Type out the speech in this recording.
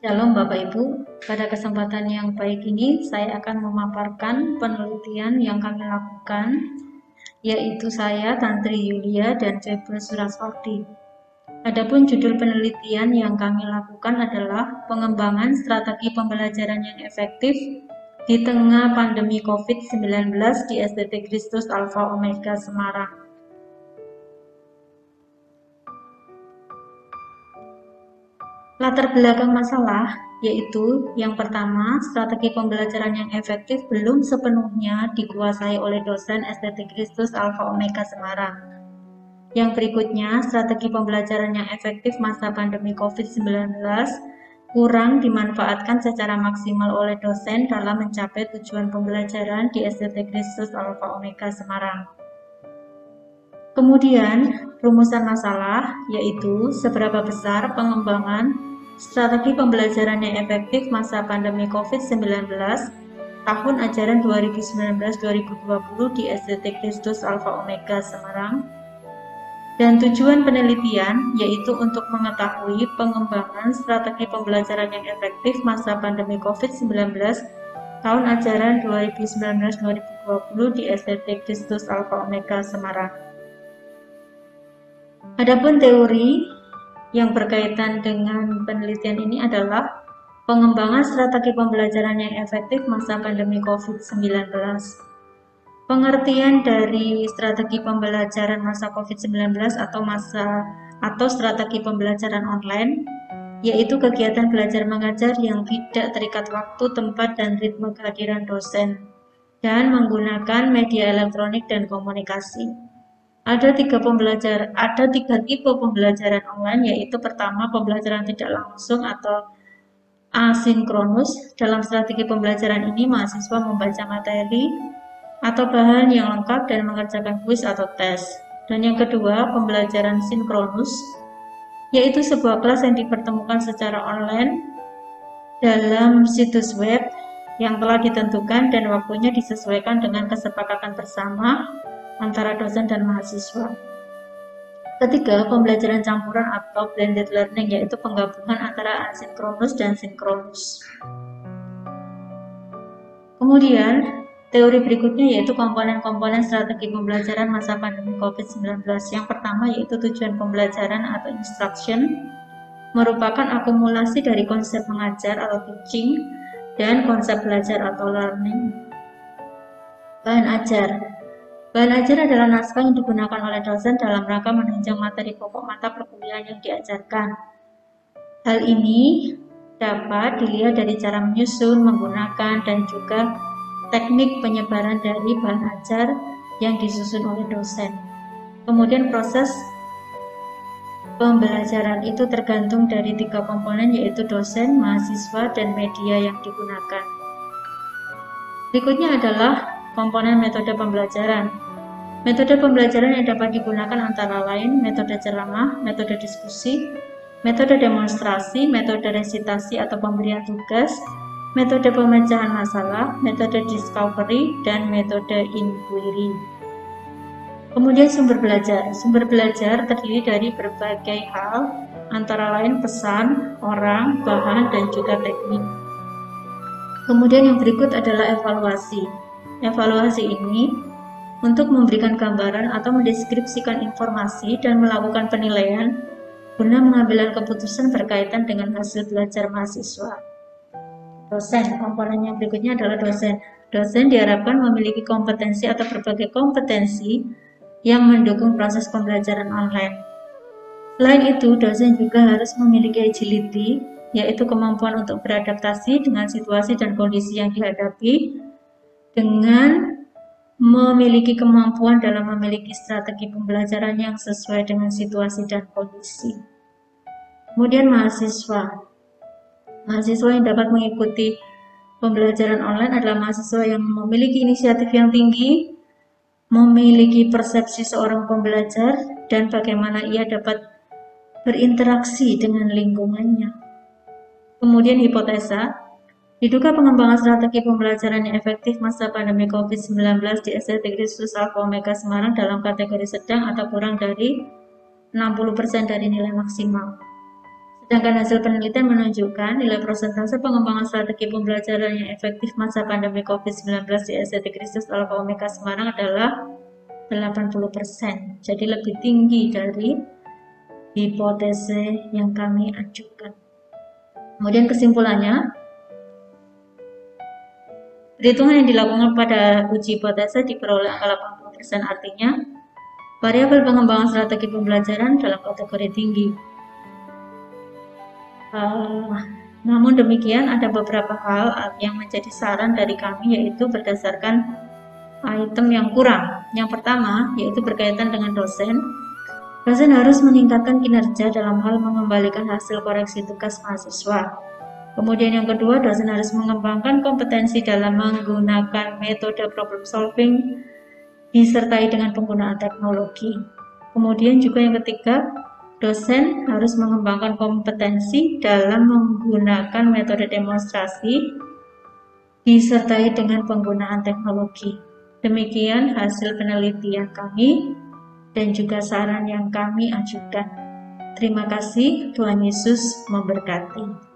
Shalom Bapak Ibu, pada kesempatan yang baik ini saya akan memaparkan penelitian yang kami lakukan, yaitu saya, Tantri Yulia, dan Febri Suraswati. Adapun judul penelitian yang kami lakukan adalah pengembangan strategi pembelajaran yang efektif di tengah pandemi COVID-19 di SDT Kristus Alpha Omega Semarang. Latar belakang masalah yaitu yang pertama, strategi pembelajaran yang efektif belum sepenuhnya dikuasai oleh dosen SDT Kristus Alpha Omega Semarang. Yang berikutnya, strategi pembelajaran yang efektif masa pandemi COVID-19 kurang dimanfaatkan secara maksimal oleh dosen dalam mencapai tujuan pembelajaran di SDT Kristus Alpha Omega Semarang. Kemudian, rumusan masalah yaitu seberapa besar pengembangan strategi pembelajaran yang efektif masa pandemi COVID-19 tahun ajaran 2019-2020 di SDT Kristus Alpha Omega Semarang. Dan tujuan penelitian yaitu untuk mengetahui pengembangan strategi pembelajaran yang efektif masa pandemi COVID-19 tahun ajaran 2019-2020 di SDT Kristus Alpha Omega Semarang. Adapun teori yang berkaitan dengan penelitian ini adalah pengembangan strategi pembelajaran yang efektif masa pandemi COVID-19. Pengertian dari strategi pembelajaran masa COVID-19 atau strategi pembelajaran online, yaitu kegiatan belajar mengajar yang tidak terikat waktu, tempat, dan ritme kehadiran dosen, dan menggunakan media elektronik dan komunikasi. Ada tiga tipe pembelajaran online, yaitu pertama, pembelajaran tidak langsung atau asinkronus. Dalam strategi pembelajaran ini, mahasiswa membaca materi atau bahan yang lengkap dan mengerjakan kuis atau tes. Dan yang kedua, pembelajaran sinkronus, yaitu sebuah kelas yang dipertemukan secara online dalam situs web yang telah ditentukan dan waktunya disesuaikan dengan kesepakatan bersama antara dosen dan mahasiswa. Ketiga, pembelajaran campuran atau blended learning, yaitu penggabungan antara asinkronus dan sinkronus. Kemudian, teori berikutnya yaitu komponen-komponen strategi pembelajaran masa pandemi COVID-19. Yang pertama yaitu tujuan pembelajaran atau instruction, merupakan akumulasi dari konsep mengajar atau teaching dan konsep belajar atau learning. Bahan ajar. Bahan ajar adalah naskah yang digunakan oleh dosen dalam rangka menunjang materi pokok mata perkuliahan yang diajarkan. Hal ini dapat dilihat dari cara menyusun, menggunakan, dan juga teknik penyebaran dari bahan ajar yang disusun oleh dosen. Kemudian proses pembelajaran itu tergantung dari tiga komponen, yaitu dosen, mahasiswa, dan media yang digunakan. Berikutnya adalah komponen metode pembelajaran. Metode pembelajaran yang dapat digunakan antara lain metode ceramah, metode diskusi, metode demonstrasi, metode resitasi atau pemberian tugas, metode pemecahan masalah, metode discovery, dan metode inquiry. Kemudian sumber belajar. Sumber belajar terdiri dari berbagai hal, antara lain pesan, orang, bahan, dan juga teknik. Kemudian yang berikut adalah evaluasi. Evaluasi ini untuk memberikan gambaran atau mendeskripsikan informasi dan melakukan penilaian guna mengambil keputusan berkaitan dengan hasil belajar mahasiswa. Dosen, komponen yang berikutnya adalah dosen. Dosen diharapkan memiliki kompetensi atau berbagai kompetensi yang mendukung proses pembelajaran online. Selain itu, dosen juga harus memiliki agility, yaitu kemampuan untuk beradaptasi dengan situasi dan kondisi yang dihadapi, dengan memiliki kemampuan dalam memiliki strategi pembelajaran yang sesuai dengan situasi dan kondisi. Kemudian mahasiswa. Mahasiswa yang dapat mengikuti pembelajaran online adalah mahasiswa yang memiliki inisiatif yang tinggi, memiliki persepsi seorang pembelajar, dan bagaimana ia dapat berinteraksi dengan lingkungannya. Kemudian hipotesa. Diduga pengembangan strategi pembelajaran yang efektif masa pandemi COVID-19 di SDT Kristus Alpha Omega Semarang dalam kategori sedang atau kurang dari 60% dari nilai maksimal. Sedangkan hasil penelitian menunjukkan nilai persentase pengembangan strategi pembelajaran yang efektif masa pandemi COVID-19 di SDT Kristus Alpha Omega Semarang adalah 80%. Jadi lebih tinggi dari hipotese yang kami ajukan. Kemudian kesimpulannya, perhitungan yang dilakukan pada uji hipotese diperoleh angka 80%, artinya variabel pengembangan strategi pembelajaran dalam kategori tinggi. Namun demikian, ada beberapa hal yang menjadi saran dari kami, yaitu berdasarkan item yang kurang. Yang pertama, yaitu berkaitan dengan dosen. Dosen harus meningkatkan kinerja dalam hal mengembalikan hasil koreksi tugas mahasiswa. Kemudian yang kedua, dosen harus mengembangkan kompetensi dalam menggunakan metode problem solving disertai dengan penggunaan teknologi. Kemudian juga yang ketiga, dosen harus mengembangkan kompetensi dalam menggunakan metode demonstrasi disertai dengan penggunaan teknologi. Demikian hasil penelitian kami dan juga saran yang kami ajukan. Terima kasih, Tuhan Yesus memberkati.